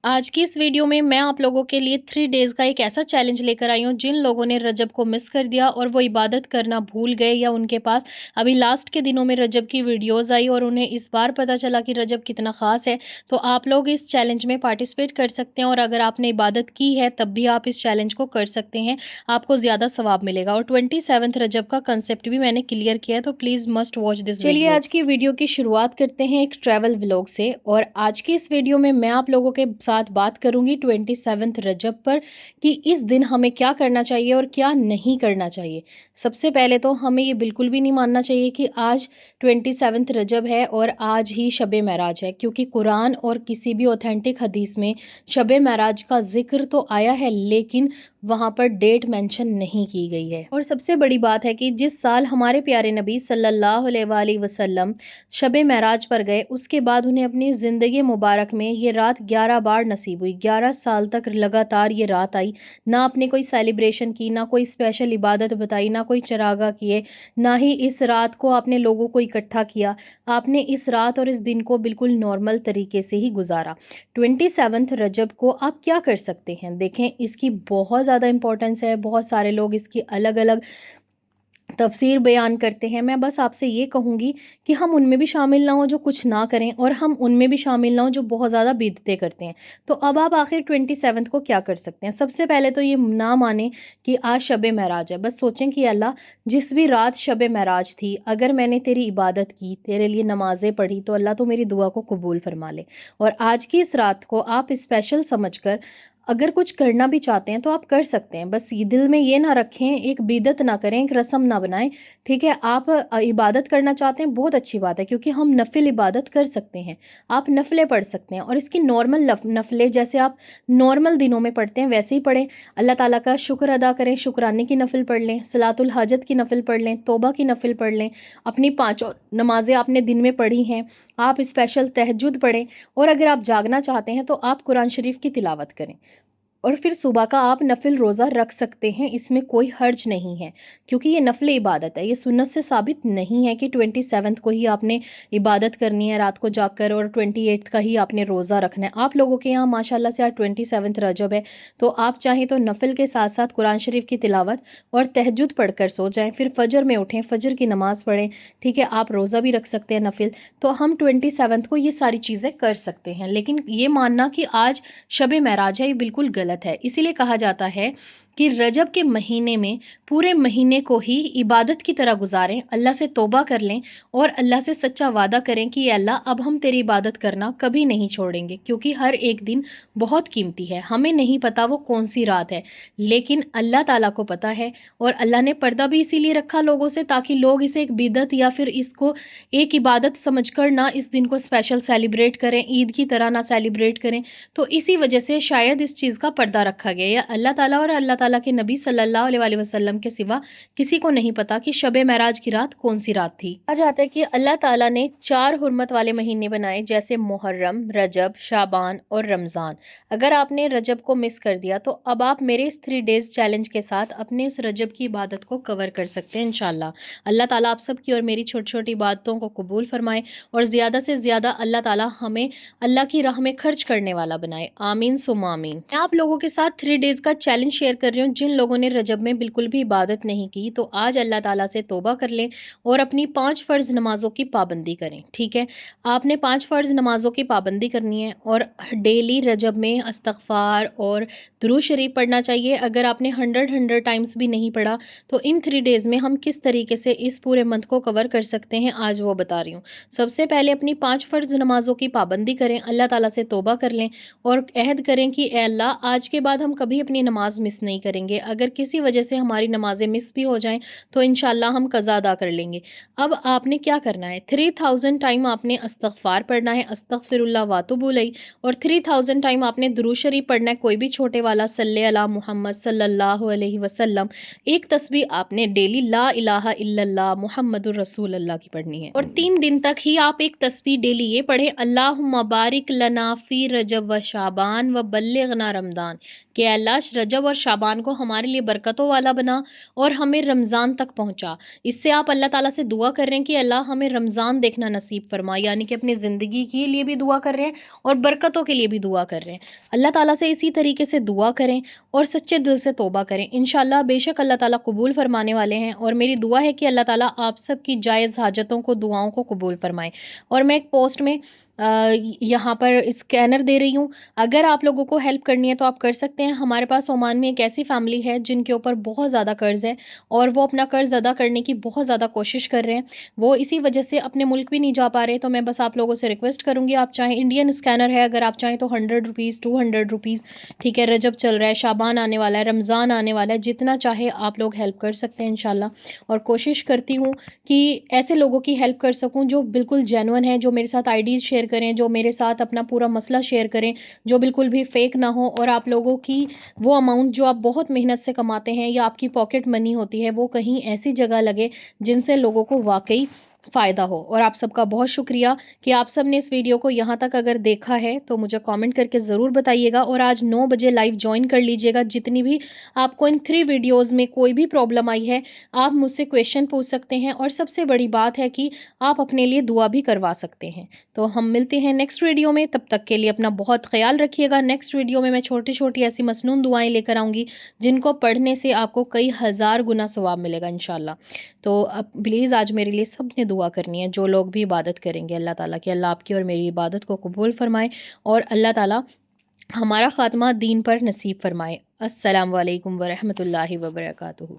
आज की इस वीडियो में मैं आप लोगों के लिए 3 डेज़ का एक ऐसा चैलेंज लेकर आई हूँ जिन लोगों ने रजब को मिस कर दिया और वो इबादत करना भूल गए या उनके पास अभी लास्ट के दिनों में रजब की वीडियोस आई और उन्हें इस बार पता चला कि रजब कितना ख़ास है। तो आप लोग इस चैलेंज में पार्टिसिपेट कर सकते हैं और अगर आपने इबादत की है तब भी आप इस चैलेंज को कर सकते हैं, आपको ज़्यादा सवाब मिलेगा। और 27 रजब का कंसेप्ट भी मैंने क्लियर किया है, तो please must watch this video. चलिए आज की वीडियो की शुरुआत करते हैं एक ट्रैवल व्लॉग से। और आज की इस वीडियो में मैं आप लोगों के साथ बात करूंगी 27 रजब पर कि इस दिन हमें क्या करना चाहिए और क्या नहीं करना चाहिए। सबसे पहले तो हमें ये बिल्कुल भी नहीं मानना चाहिए कि आज 27 रजब है और आज ही शब महराज है, क्योंकि कुरान और किसी भी ऑथेंटिक हदीस में शब महराज का जिक्र तो आया है लेकिन वहाँ पर डेट मेंशन नहीं की गई है। और सबसे बड़ी बात है कि जिस साल हमारे प्यारे नबी सल्लल्लाहु अलैहि वसल्लम शब महराज पर गए उसके बाद उन्हें अपनी ज़िंदगी मुबारक में ये रात 11 बार नसीब हुई। 11 साल तक लगातार ये रात आई। ना आपने कोई सेलिब्रेशन की, ना कोई स्पेशल इबादत बताई, ना कोई चरागा किए, ना ही इस रात को आपने लोगों को इकट्ठा किया। आपने इस रात और इस दिन को बिल्कुल नॉर्मल तरीके से ही गुजारा। 27 रजब को आप क्या कर सकते हैं, देखें इसकी बहुत ज़्यादा इंपॉर्टेंस है। बहुत सारे लोग इसकी अलग अलग तफसीर बयान करते हैं। मैं बस आपसे ये कहूँगी कि हम उनमें भी शामिल ना हो जो कुछ ना करें और हम उनमें भी शामिल ना हो जो बहुत ज़्यादा बिदतें करते हैं। तो अब आप आखिर 27 को क्या कर सकते हैं। सबसे पहले तो ये ना माने कि आज शब महराज है। बस सोचें कि अल्लाह, जिस भी रात शब महराज थी अगर मैंने तेरी इबादत की, तेरे लिए नमाज़ें पढ़ी, तो अल्लाह तो मेरी दुआ को कबूल फरमा ले। और आज की इस रात को आप स्पेशल समझ कर अगर कुछ करना भी चाहते हैं तो आप कर सकते हैं। बस ये दिल में ये ना रखें, एक बिदत ना करें, एक रस्म ना बनाएं। ठीक है, आप इबादत करना चाहते हैं, बहुत अच्छी बात है, क्योंकि हम नफिल इबादत कर सकते हैं। आप नफलें पढ़ सकते हैं और इसकी नॉर्मल नफलें जैसे आप नॉर्मल दिनों में पढ़ते हैं वैसे ही पढ़ें। अल्लाह ताला का शुक्र अदा करें, शुक्राने की नफिल पढ़ लें, सलातुल हाजत की नफिल पढ़ लें, तौबा की नफिल पढ़ लें। अपनी 5 और नमाजें आपने दिन में पढ़ी हैं, आप स्पेशल तहज्जुद पढ़ें। और अगर आप जागना चाहते हैं तो आप कुरान शरीफ की तिलावत करें और फिर सुबह का आप नफिल रोज़ा रख सकते हैं। इसमें कोई हर्ज नहीं है, क्योंकि ये नफिल इबादत है। ये सुन्नत से साबित नहीं है कि 27 को ही आपने इबादत करनी है रात को जाकर और 28 का ही आपने रोज़ा रखना है। आप लोगों के यहाँ माशाल्लाह से आज 27 रजब है, तो आप चाहें तो नफिल के साथ साथ कुरान शरीफ की तिलावत और तहज्जुद पढ़ कर सो जाएँ, फिर फजर में उठें, फजर की नमाज़ पढ़ें। ठीक है, आप रोज़ा भी रख सकते हैं नफिल। तो हम 27 को ये सारी चीज़ें कर सकते हैं, लेकिन ये मानना कि आज शब महराज है ये बिल्कुल गलत है। इसीलिए कहा जाता है कि रजब के महीने में पूरे महीने को ही इबादत की तरह गुजारें, अल्लाह से तौबा कर लें और अल्लाह से सच्चा वादा करें कि अल्लाह अब हम तेरी इबादत करना कभी नहीं छोड़ेंगे, क्योंकि हर एक दिन बहुत कीमती है। हमें नहीं पता वो कौन सी रात है, लेकिन अल्लाह ताला को पता है। और अल्लाह ने पर्दा भी इसीलिए रखा लोगों से, ताकि लोग इसे एक बिदत या फिर इसको एक इबादत समझकर ना इस दिन को स्पेशल सेलिब्रेट करें, ईद की तरह ना सेलिब्रेट करें। तो इसी वजह से शायद इस चीज़ का पर्दा रखा गया, या अल्लाह ताला और अल्लाह ताला के नबी सल्लल्लाहु अलैहि वसल्लम के सिवा किसी को नहीं पता कि शब महराज की रात कौन सी रात थी। कहा जाता है कि अल्लाह ताला ने 4 हुर्मत वाले महीने बनाए, जैसे मुहर्रम, रजब, शाबान और रमज़ान। अगर आपने रजब को मिस कर दिया तो अब आप मेरे इस 3 डेज़ चैलेंज के साथ अपने इस रजब की इबादत को कवर कर सकते हैं इंशाल्लाह। अल्लाह ताला आप सब की और मेरी छोटी छोटी इबादतों को कबूल फरमाए और ज़्यादा से ज़्यादा अल्लाह ताला हमें अल्लाह की राह में खर्च करने वाला बनाए। आमीन सुम्मा आमीन। मैं आप लोगों के साथ 3 डेज़ का चैलेंज शेयर कर रही हूँ। जिन लोगों ने रजब में बिल्कुल भी इबादत नहीं की तो आज अल्लाह ताला से तौबा कर लें और अपनी 5 फ़र्ज़ नमाज़ों की पाबंदी करें। ठीक है, आपने 5 फ़र्ज़ नमाज़ों की पाबंदी करनी है और डेली रजब में इस्तग़फ़ार और दुरूद शरीफ पढ़ना चाहिए। अगर आपने 100 टाइम्स भी नहीं पढ़ा तो इन 3 डेज़ में हम किस तरीके से इस पूरे मंथ को कवर कर सकते हैं आज वो बता रही हूँ। सबसे पहले अपनी 5 फ़र्ज़ नमाज़ों की पाबंदी करें, अल्लाह ताला से तौबा कर लें और अहद करें कि ए अल्लाह, आज के बाद हम कभी अपनी नमाज मिस नहीं करेंगे। अगर किसी वजह से हमारी नमाज़ें मिस भी हो जाएं तो इंशाल्लाह हम कज़ा अदा कर लेंगे। अब आपने क्या करना है, 3000 टाइम आपने इस्तग़फ़ार पढ़ना है, अस्तग़फ़िरुल्लाह व अतूबु इलैह, और 3000 टाइम आपने दुरूद शरीफ पढ़ना है, कोई भी छोटे वाला, सल्ले अला मुहम्मद सल्लल्लाहु अलैहि वसल्लम। एक तस्बीह आपने डेली ला इलाहा इल्लल्लाह मुहम्मदुर रसूलुल्लाह की पढ़नी है। और 3 दिन तक ही आप एक तस्बीह डेली ये पढ़ें, अल्लाहुम्मा बारिक लना फ़ी रजब व शाबान व बल्लिगना रमज़ान, कि अल्लाह रजब और शाबान रमज़ान को हमारे लिए बरकतों वाला बना और हमें रमज़ान तक पहुँचा। इससे आप अल्लाह ताला से दुआ कर रहे हैं कि अल्लाह हमें रमज़ान देखना नसीब फरमाए, यानी कि अपनी ज़िंदगी के लिए भी दुआ कर रहे हैं और बरकतों के लिए भी दुआ कर रहे हैं। अल्लाह ताला से इसी तरीके से दुआ करें और सच्चे दिल से तौबा करें। इंशाअल्लाह बेशक अल्लाह ताला कबूल फरमाने वाले हैं, और मेरी दुआ है कि अल्लाह ताला आप सब की जायज़ हाजतों को, दुआओं को कबूल फरमाए। और मैं एक पोस्ट में यहाँ पर स्कैनर दे रही हूँ, अगर आप लोगों को हेल्प करनी है तो आप कर सकते हैं। हमारे पास ओमान में एक ऐसी फैमिली है जिनके ऊपर बहुत ज़्यादा कर्ज़ है और वो अपना कर्ज़ अदा करने की बहुत ज़्यादा कोशिश कर रहे हैं। वो इसी वजह से अपने मुल्क भी नहीं जा पा रहे। तो मैं बस आप लोगों से रिक्वेस्ट करूँगी, आप चाहें इंडियन स्कैनर है, अगर आप चाहें तो 100 रुपीज़, 200 रुपीज़, ठीक है। रजब चल रहा है, शाबान आने वाला है, रमज़ान आने वाला है, जितना चाहे आप लोग हेल्प कर सकते हैं इंशाल्लाह। और कोशिश करती हूँ कि ऐसे लोगों की हेल्प कर सकूँ जो बिल्कुल जेन्युइन हैं, जो मेरे साथ आईडीज़ शेयर करें, जो मेरे साथ अपना पूरा मसला शेयर करें, जो बिल्कुल भी फ़ेक ना हो, और आप लोगों की वो अमाउंट जो आप बहुत मेहनत से कमाते हैं या आपकी पॉकेट मनी होती है, वो कहीं ऐसी जगह लगे जिनसे लोगों को वाक़ई फ़ायदा हो। और आप सबका बहुत शुक्रिया कि आप सब ने इस वीडियो को यहाँ तक अगर देखा है तो मुझे कमेंट करके ज़रूर बताइएगा, और आज 9 बजे लाइव जॉइन कर लीजिएगा। जितनी भी आपको इन 3 वीडियोज़ में कोई भी प्रॉब्लम आई है, आप मुझसे क्वेश्चन पूछ सकते हैं, और सबसे बड़ी बात है कि आप अपने लिए दुआ भी करवा सकते हैं। तो हम मिलते हैं नेक्स्ट वीडियो में, तब तक के लिए अपना बहुत ख्याल रखिएगा। नेक्स्ट वीडियो में मैं छोटी-छोटी ऐसी मसनून दुआएँ लेकर आऊँगी, जिनको पढ़ने से आपको कई हज़ार गुना सवाब मिलेगा इंशाअल्लाह। तो अब प्लीज़ आज मेरे लिए सब ने दुआ करनी है, जो लोग भी इबादत करेंगे अल्लाह ताला की, अल्लाह आपकी और मेरी इबादत को कबूल फ़रमाए, और अल्लाह ताला हमारा ख़ात्मा दीन पर नसीब फ़रमाए। अस्सलामु अलैकुम व रहमतुल्लाहि व बरकातुहू।